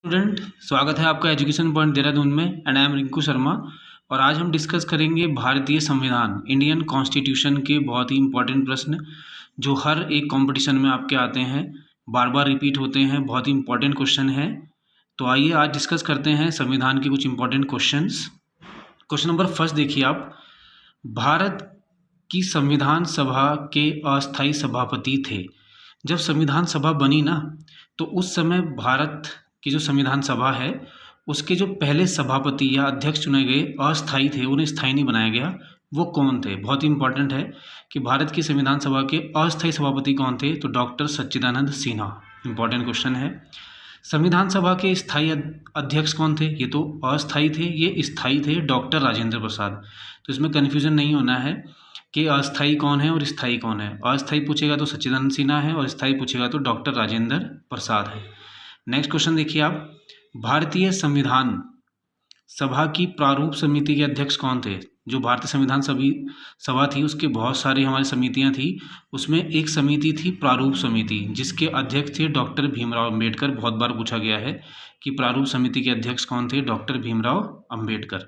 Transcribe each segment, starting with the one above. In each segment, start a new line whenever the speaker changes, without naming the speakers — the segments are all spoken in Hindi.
स्टूडेंट, स्वागत है आपका एजुकेशन पॉइंट देहरादून में and I am Rinku Sharma. और आज हम डिस्कस करेंगे भारतीय संविधान इंडियन कॉन्स्टिट्यूशन के बहुत ही इंपॉर्टेंट प्रश्न जो हर एक कंपटीशन में आपके आते हैं, बार बार रिपीट होते हैं, बहुत ही इंपॉर्टेंट क्वेश्चन है। तो आइए आज डिस्कस करते हैं संविधान के कुछ important questions. Question number first देखिए आप, भारत की संविधान सभा के अस्थायी सभापति थे। जब संविधान सभा बनी ना, तो उस समय भारत की जो संविधान सभा है उसके जो पहले सभापति या अध्यक्ष चुने गए अस्थायी थे, उन्हें स्थायी नहीं बनाया गया। वो कौन थे? बहुत ही इंपॉर्टेंट है कि भारत की संविधान सभा के अस्थायी सभापति कौन थे, तो डॉक्टर सच्चिदानंद सिन्हा। इंपॉर्टेंट क्वेश्चन है। संविधान सभा के स्थायी अध्यक्ष कौन थे? ये तो अस्थायी थे, ये स्थायी थे डॉक्टर राजेंद्र प्रसाद। तो इसमें कन्फ्यूजन नहीं होना है कि अस्थायी कौन है और स्थायी कौन है। अस्थायी पूछेगा तो सच्चिदानंद सिन्हा है और स्थायी पूछेगा तो डॉक्टर राजेंद्र प्रसाद है। नेक्स्ट क्वेश्चन देखिए आप, भारतीय संविधान सभा की प्रारूप समिति के अध्यक्ष कौन थे? जो भारतीय संविधान सभा थी उसके बहुत सारी हमारी समितियां थी, उसमें एक समिति थी प्रारूप समिति, जिसके अध्यक्ष थे डॉक्टर भीमराव अंबेडकर। बहुत बार पूछा गया है कि प्रारूप समिति के अध्यक्ष कौन थे? Doctor Bhimrao Ambedkar.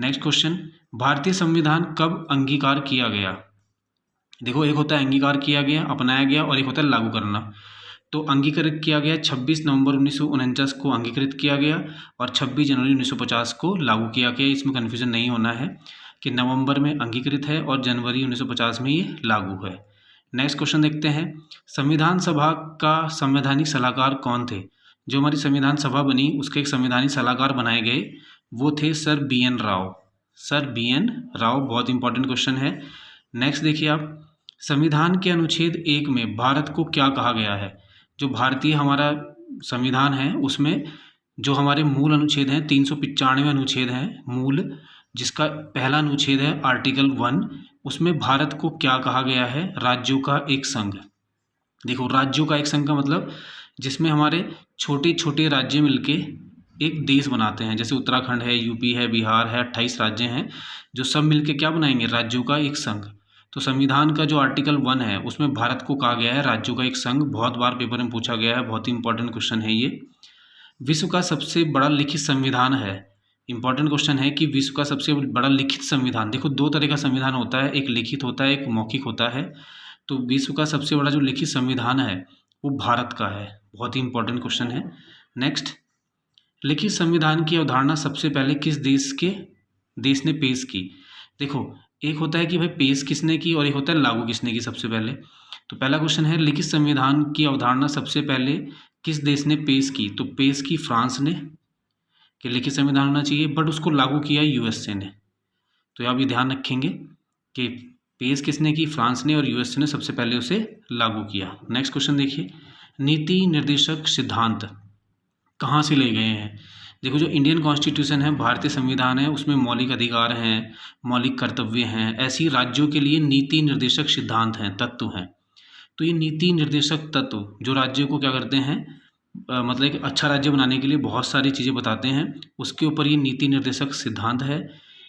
Next question, भारतीय संविधान कब अंगीकार किया गया? देखो, एक होता है अंगीकार किया गया, अपनाया गया, और एक होता है लागू करना। तो अंगीकृत किया गया 26 नवंबर 1949 को अंगीकृत किया गया और 26 जनवरी 1950 को लागू किया गया। इसमें कन्फ्यूजन नहीं होना है कि नवंबर में अंगीकृत है और जनवरी 1950 में ये लागू है। नेक्स्ट क्वेश्चन देखते हैं, संविधान सभा का संवैधानिक सलाहकार कौन थे? जो हमारी संविधान सभा बनी उसके एक संवैधानिक सलाहकार बनाए गए, वो थे sir BN Rao. Sir BN Rao, बहुत इंपॉर्टेंट क्वेश्चन है। नेक्स्ट देखिए आप, संविधान के अनुच्छेद 1 में भारत को क्या कहा गया है? जो भारतीय हमारा संविधान है उसमें जो हमारे मूल अनुच्छेद हैं, 395 अनुच्छेद हैं मूल, जिसका पहला अनुच्छेद है आर्टिकल 1, उसमें भारत को क्या कहा गया है? राज्यों का एक संघ। देखो, राज्यों का एक संघ का मतलब जिसमें हमारे छोटे छोटे राज्य मिलके एक देश बनाते हैं। जैसे उत्तराखंड है, यूपी है, बिहार है, 28 राज्य हैं, जो सब मिलके क्या बनाएंगे? राज्यों का एक संघ। तो संविधान का जो आर्टिकल 1 है उसमें भारत को कहा गया है राज्यों का एक संघ। बहुत बार पेपर में पूछा गया है, बहुत ही इंपॉर्टेंट क्वेश्चन है ये। विश्व का सबसे बड़ा लिखित संविधान है। इंपॉर्टेंट क्वेश्चन है कि विश्व का सबसे बड़ा लिखित संविधान। देखो, दो तरह का संविधान होता है, एक लिखित होता है, एक मौखिक होता है। तो विश्व का सबसे बड़ा जो लिखित संविधान है वो भारत का है। बहुत ही इंपॉर्टेंट क्वेश्चन है। नेक्स्ट, लिखित संविधान की अवधारणा सबसे पहले किस देश ने पेश की? देखो, एक होता है कि भाई पेश किसने की और एक होता है लागू किसने की सबसे पहले। तो पहला क्वेश्चन है, लिखित संविधान की अवधारणा सबसे पहले किस देश ने पेश की? तो पेश की फ्रांस ने, कि लिखित संविधान होना चाहिए, बट उसको लागू किया USA ने। तो आप ये ध्यान रखेंगे कि पेश किसने की? फ्रांस ने, और USA ने सबसे पहले उसे लागू किया। नेक्स्ट क्वेश्चन देखिए, नीति निर्देशक सिद्धांत कहाँ से ले गए हैं? देखो, जो इंडियन कॉन्स्टिट्यूशन है, भारतीय संविधान है, उसमें मौलिक अधिकार हैं, मौलिक कर्तव्य हैं, ऐसी राज्यों के लिए नीति निर्देशक सिद्धांत हैं, तत्व हैं। तो ये नीति निर्देशक तत्व जो राज्यों को क्या करते हैं, मतलब एक अच्छा राज्य बनाने के लिए बहुत सारी चीज़ें बताते हैं, उसके ऊपर ये नीति निर्देशक सिद्धांत है।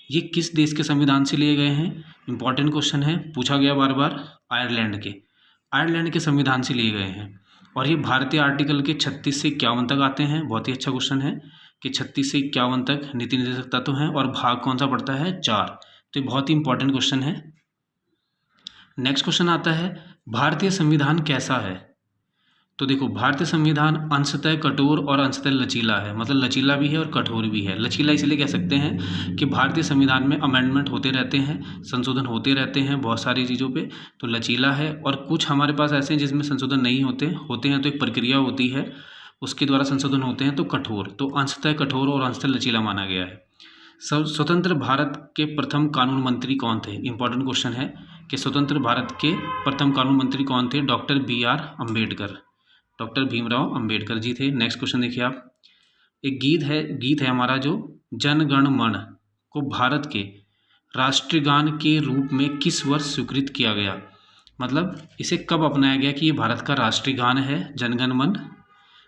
ये किस देश के संविधान से लिए गए हैं? इंपॉर्टेंट क्वेश्चन है, पूछा गया बार बार। आयरलैंड के संविधान से लिए गए हैं। और ये भारतीय आर्टिकल के 36 से 51 तक आते हैं। बहुत ही अच्छा क्वेश्चन है कि 36 से 51 तक नीति निर्देशक तत्व हैं, और भाग कौन सा पड़ता है? 4। तो ये बहुत ही इंपॉर्टेंट क्वेश्चन है। नेक्स्ट क्वेश्चन आता है, भारतीय संविधान कैसा है? तो देखो, भारतीय संविधान अंशतः कठोर और अंशतः लचीला है। मतलब लचीला भी है और कठोर भी है। लचीला इसलिए कह सकते हैं कि भारतीय संविधान में अमेंडमेंट होते रहते हैं, संशोधन होते रहते हैं बहुत सारी चीज़ों पे, तो लचीला है। और कुछ हमारे पास ऐसे हैं जिसमें संशोधन नहीं होते हैं, तो एक प्रक्रिया होती है, उसके द्वारा संशोधन होते हैं, तो कठोर। तो अंशतः कठोर और अंशतः लचीला माना गया है। स्वतंत्र भारत के प्रथम कानून मंत्री कौन थे? इंपॉर्टेंट क्वेश्चन है कि स्वतंत्र भारत के प्रथम कानून मंत्री कौन थे? Doctor BR Ambedkar, doctor Bhimrao Ambedkar ji थे। नेक्स्ट क्वेश्चन देखिए आप, एक गीत है हमारा जो जन गण मन को भारत के राष्ट्रगान के रूप में किस वर्ष स्वीकृत किया गया? मतलब इसे कब अपनाया गया कि ये भारत का राष्ट्रीय गान है जन गण मन?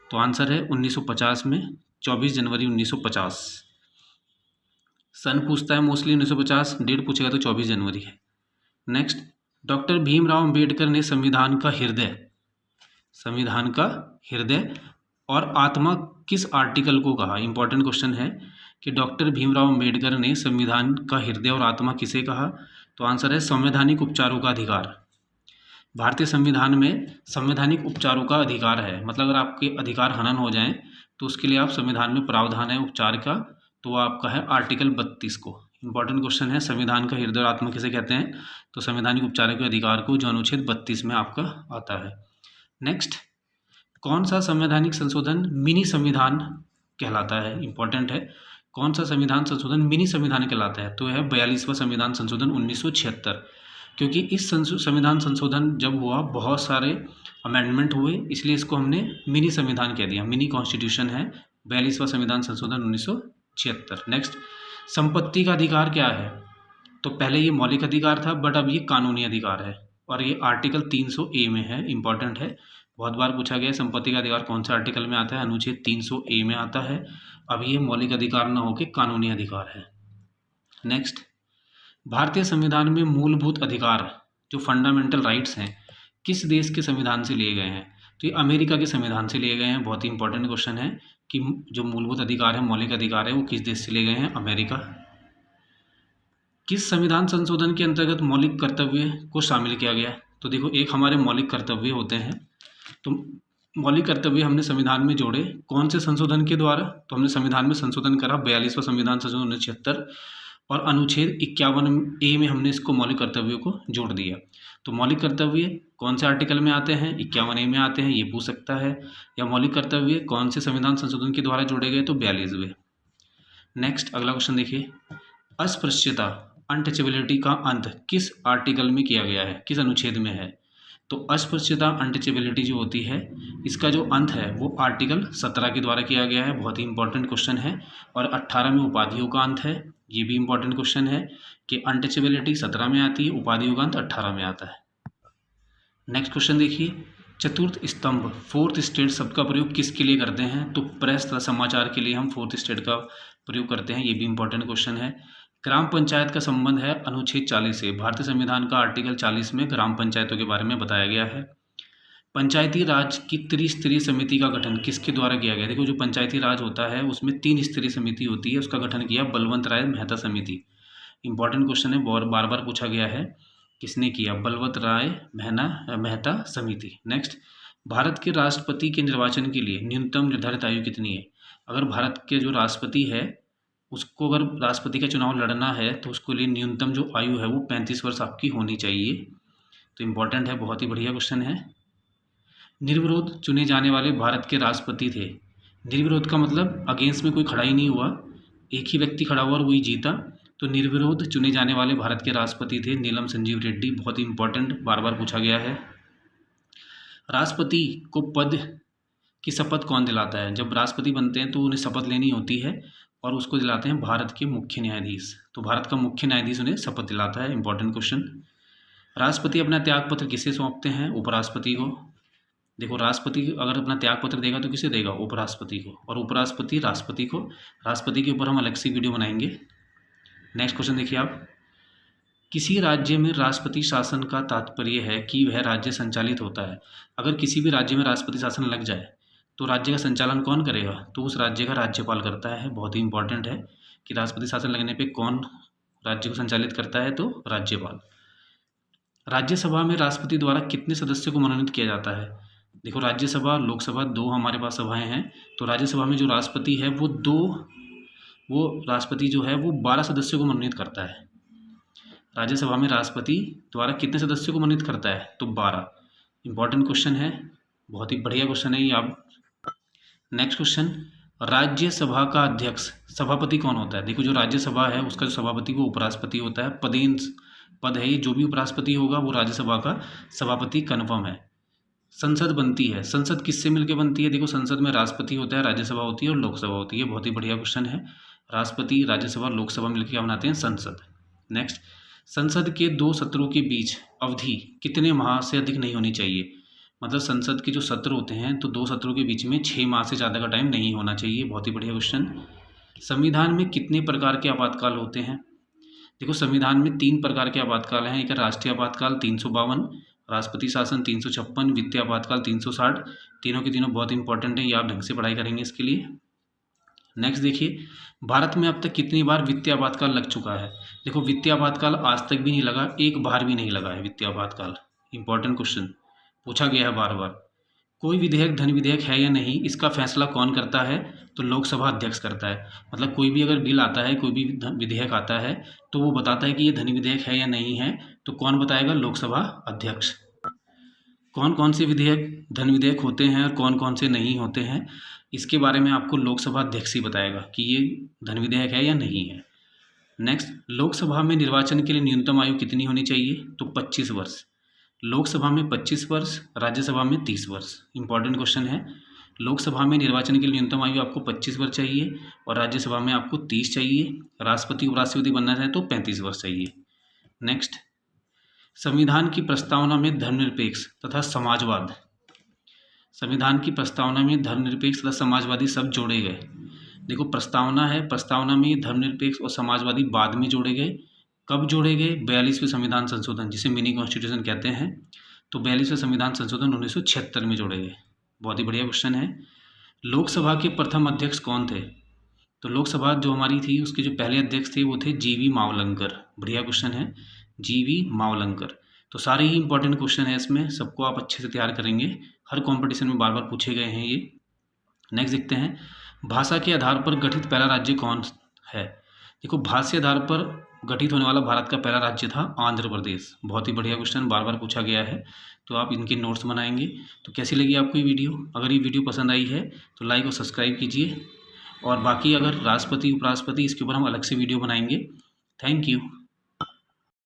तो आंसर है 1950 में, 24 जनवरी 1950। सन पूछता है मोस्टली 1950, डेट पूछेगा तो 24 जनवरी है। नेक्स्ट, डॉक्टर भीमराव अंबेडकर ने संविधान का हृदय और आत्मा किस आर्टिकल को कहा? इंपॉर्टेंट क्वेश्चन है कि डॉक्टर भीमराव अंबेडकर ने संविधान का हृदय और आत्मा किसे कहा? तो आंसर है संवैधानिक उपचारों का अधिकार। भारतीय संविधान में संवैधानिक उपचारों का अधिकार है, मतलब अगर आपके अधिकार हनन हो जाएं तो उसके लिए आप संविधान में प्रावधान है उपचार का, तो आपका है आर्टिकल 32 को। इंपॉर्टेंट क्वेश्चन है, संविधान का हृदय और आत्मा किसे कहते हैं? तो संवैधानिक उपचारों के अधिकार को, जो अनुच्छेद 32 में आपका आता है। नेक्स्ट, कौन सा संवैधानिक संशोधन मिनी संविधान कहलाता है? इंपॉर्टेंट है, कौन सा संविधान संशोधन मिनी संविधान कहलाता है? तो यह 42वां संविधान संशोधन 1976, क्योंकि इस संविधान संशोधन जब हुआ बहुत सारे अमेंडमेंट हुए, इसलिए इसको हमने मिनी संविधान कह दिया। मिनी कॉन्स्टिट्यूशन है 42वां संविधान संशोधन 1976। नेक्स्ट, संपत्ति का अधिकार क्या है? तो पहले ये मौलिक अधिकार था, बट अब ये कानूनी अधिकार है और ये आर्टिकल 300A में है। इंपॉर्टेंट है, बहुत बार पूछा गया संपत्ति का अधिकार कौन से आर्टिकल में आता है? अनुच्छेद 300A में आता है। अब ये मौलिक अधिकार न होकर कानूनी अधिकार है। नेक्स्ट, भारतीय संविधान में मूलभूत अधिकार जो फंडामेंटल राइट्स हैं किस देश के संविधान से लिए गए हैं? तो ये अमेरिका के संविधान से लिए गए हैं। बहुत ही इंपॉर्टेंट क्वेश्चन है कि जो मूलभूत अधिकार है, मौलिक अधिकार है, वो किस देश से लिए गए हैं? अमेरिका। किस संविधान संशोधन के अंतर्गत मौलिक कर्तव्य को शामिल किया गया? तो देखो, एक हमारे मौलिक कर्तव्य होते हैं, तो मौलिक कर्तव्य हमने संविधान में जोड़े कौन से संशोधन के द्वारा? तो हमने संविधान में संशोधन करा 42वां संविधान संशोधन 1976 और अनुच्छेद 51A में हमने इसको मौलिक कर्तव्यों को जोड़ दिया। तो मौलिक कर्तव्य कौन से आर्टिकल में आते हैं? 51A में आते हैं, ये पूछ सकता है। या मौलिक कर्तव्य कौन से संविधान संशोधन के द्वारा जोड़े गए? तो 42वें। नेक्स्ट, अगला क्वेश्चन देखिए, अस्पृश्यता अनटचेबिलिटी का अंत किस आर्टिकल में किया गया है? किस अनुच्छेद में है? तो अस्पृश्यता अनटचेबिलिटी जो होती है, इसका जो अंत है वो आर्टिकल 17 के द्वारा किया गया है। बहुत ही इंपॉर्टेंट क्वेश्चन है। और 18 में उपाधियों का अंत है, ये भी इंपॉर्टेंट क्वेश्चन है कि अनटचेबिलिटी 17 में आती है, उपाधियों का अंत 18 में आता है। नेक्स्ट क्वेश्चन देखिए, चतुर्थ स्तंभ फोर्थ स्टेट शब्द का प्रयोग किसके लिए करते हैं? तो प्रेस तथा समाचार के लिए हम फोर्थ स्टेट का प्रयोग करते हैं, ये भी इंपॉर्टेंट क्वेश्चन है। ग्राम पंचायत का संबंध है अनुच्छेद 40 से। भारतीय संविधान का आर्टिकल 40 में ग्राम पंचायतों के बारे में बताया गया है। पंचायती राज की त्रिस्तरीय समिति का गठन किसके द्वारा किया गया? देखो, जो पंचायती राज होता है उसमें 3 स्तरीय समिति होती है, उसका गठन किया बलवंत राय मेहता समिति। इंपॉर्टेंट क्वेश्चन है, बार बार पूछा गया है, किसने किया? बलवंत राय मेहता समिति। नेक्स्ट, भारत के राष्ट्रपति के निर्वाचन के लिए न्यूनतम निर्धारित आयु कितनी है? अगर भारत के जो राष्ट्रपति है उसको अगर राष्ट्रपति का चुनाव लड़ना है तो उसके लिए न्यूनतम जो आयु है वो 35 वर्ष आपकी होनी चाहिए। तो इम्पॉर्टेंट है, बहुत ही बढ़िया क्वेश्चन है। निर्विरोध चुने जाने वाले भारत के राष्ट्रपति थे। निर्विरोध का मतलब अगेंस्ट में कोई खड़ा ही नहीं हुआ, एक ही व्यक्ति खड़ा हुआ और वही जीता। तो निर्विरोध चुने जाने वाले भारत के राष्ट्रपति थे नीलम संजीव रेड्डी। बहुत ही इंपॉर्टेंट, बार बार पूछा गया है। राष्ट्रपति को पद की शपथ कौन दिलाता है? जब राष्ट्रपति बनते हैं तो उन्हें शपथ लेनी होती है और उसको दिलाते हैं भारत के मुख्य न्यायाधीश। तो भारत का मुख्य न्यायाधीश उन्हें शपथ दिलाता है। Important question. राष्ट्रपति अपना त्यागपत्र किसे सौंपते हैं? उपराष्ट्रपति को। देखो, राष्ट्रपति अगर अपना त्यागपत्र देगा तो किसे देगा? उपराष्ट्रपति को। और उपराष्ट्रपति राष्ट्रपति को। राष्ट्रपति के ऊपर हम अलग से वीडियो बनाएंगे। नेक्स्ट क्वेश्चन देखिए आप, किसी राज्य में राष्ट्रपति शासन का तात्पर्य है कि वह राज्य संचालित होता है। अगर किसी भी राज्य में राष्ट्रपति शासन लग जाए तो राज्य का संचालन कौन करेगा? तो उस राज्य का राज्यपाल करता है। बहुत ही इंपॉर्टेंट है कि राष्ट्रपति शासन लगने पे कौन राज्य को संचालित करता है? तो राज्यपाल। राज्यसभा में राष्ट्रपति द्वारा कितने सदस्यों को मनोनीत किया जाता है? देखो, राज्यसभा लोकसभा 2 हमारे पास सभाएं हैं। तो राज्यसभा में जो राष्ट्रपति है वो राष्ट्रपति जो है वो 12 सदस्यों को मनोनीत करता है। राज्यसभा में राष्ट्रपति द्वारा कितने सदस्यों को मनोनीत करता है? तो 12। इंपॉर्टेंट क्वेश्चन है, बहुत ही बढ़िया क्वेश्चन है ये। आप नेक्स्ट क्वेश्चन, राज्यसभा का अध्यक्ष सभापति कौन होता है? देखो, जो राज्यसभा है उसका जो सभापति वो उपराष्ट्रपति होता है। पद है ये, जो भी उपराष्ट्रपति होगा वो राज्यसभा का सभापति कन्फर्म है। संसद बनती है, संसद किससे मिलकर बनती है? देखो, संसद में राष्ट्रपति होता है, राज्यसभा होती है और लोकसभा होती है। बहुत ही बढ़िया क्वेश्चन है। राष्ट्रपति, राज्यसभा, लोकसभा मिलकर क्या बनाते हैं? संसद। नेक्स्ट, संसद के 2 सत्रों के बीच अवधि कितने माह से अधिक नहीं होनी चाहिए? मतलब संसद के जो सत्र होते हैं तो 2 सत्रों के बीच में 6 माह से ज़्यादा का टाइम नहीं होना चाहिए। बहुत ही बढ़िया क्वेश्चन। संविधान में कितने प्रकार के आपातकाल होते हैं? देखो, संविधान में 3 प्रकार के आपातकाल हैं। एक है राष्ट्रीय आपातकाल 352, राष्ट्रपति शासन 356, वित्तीय आपातकाल 360, तीनों के तीनों बहुत इंपॉर्टेंट है, ये आप ढंग से पढ़ाई करेंगे इसके लिए। नेक्स्ट देखिए, भारत में अब तक कितनी बार वित्तीय आपातकाल लग चुका है। देखो वित्तीय आपातकाल आज तक भी नहीं लगा, एक बार भी नहीं लगा है वित्तीय आपातकाल। इंपॉर्टेंट क्वेश्चन पूछा गया है बार बार। कोई विधेयक धन विधेयक है या नहीं, इसका फैसला कौन करता है, तो लोकसभा अध्यक्ष करता है। मतलब कोई भी अगर बिल आता है, कोई भी विधेयक आता है, तो वो बताता है कि ये धन विधेयक है या नहीं है, तो कौन बताएगा, लोकसभा अध्यक्ष। कौन कौन से विधेयक धन विधेयक होते हैं और कौन कौन से नहीं होते हैं, इसके बारे में आपको लोकसभा अध्यक्ष ही बताएगा कि ये धन विधेयक है या नहीं है। नेक्स्ट, लोकसभा में निर्वाचन के लिए न्यूनतम आयु कितनी होनी चाहिए, तो 25 वर्ष। लोकसभा में 25 वर्ष, राज्यसभा में 30 वर्ष। इंपॉर्टेंट क्वेश्चन है। लोकसभा में निर्वाचन के लिए न्यूनतम आयु आपको 25 वर्ष चाहिए और राज्यसभा में आपको 30 चाहिए। राष्ट्रपति उपराष्ट्रपति बनना चाहे तो 35 वर्ष चाहिए। नेक्स्ट, संविधान की प्रस्तावना में धर्मनिरपेक्ष तथा समाजवाद, संविधान की प्रस्तावना में धर्मनिरपेक्ष तथा समाजवादी शब्द जोड़े गए। देखो प्रस्तावना है, प्रस्तावना में धर्मनिरपेक्ष और समाजवादी बाद में जोड़े गए। कब जोड़े गए, 42वें संविधान संशोधन, जिसे मिनी कॉन्स्टिट्यूशन कहते हैं, तो 42वें संविधान संशोधन 1976 में जोड़े गए। बहुत ही बढ़िया क्वेश्चन है। लोकसभा के प्रथम अध्यक्ष कौन थे, तो लोकसभा जो हमारी थी उसके जो पहले अध्यक्ष थे वो थे जीवी मावलंकर। बढ़िया क्वेश्चन है, जीवी मावलंकर। तो सारे ही इंपॉर्टेंट क्वेश्चन है इसमें, सबको आप अच्छे से तैयार करेंगे, हर कंपटीशन में बार बार पूछे गए हैं ये। नेक्स्ट देखते हैं, भाषा के आधार पर गठित पहला राज्य कौन है। देखो भाषा के आधार पर गठित होने वाला भारत का पहला राज्य था आंध्र प्रदेश। बहुत ही बढ़िया क्वेश्चन, बार बार पूछा गया है, तो आप इनके नोट्स बनाएंगे। तो कैसी लगी आपको ये वीडियो, अगर ये वीडियो पसंद आई है तो लाइक और सब्सक्राइब कीजिए, और बाकी अगर राष्ट्रपति उपराष्ट्रपति इसके ऊपर हम अलग से वीडियो बनाएंगे। Thank you.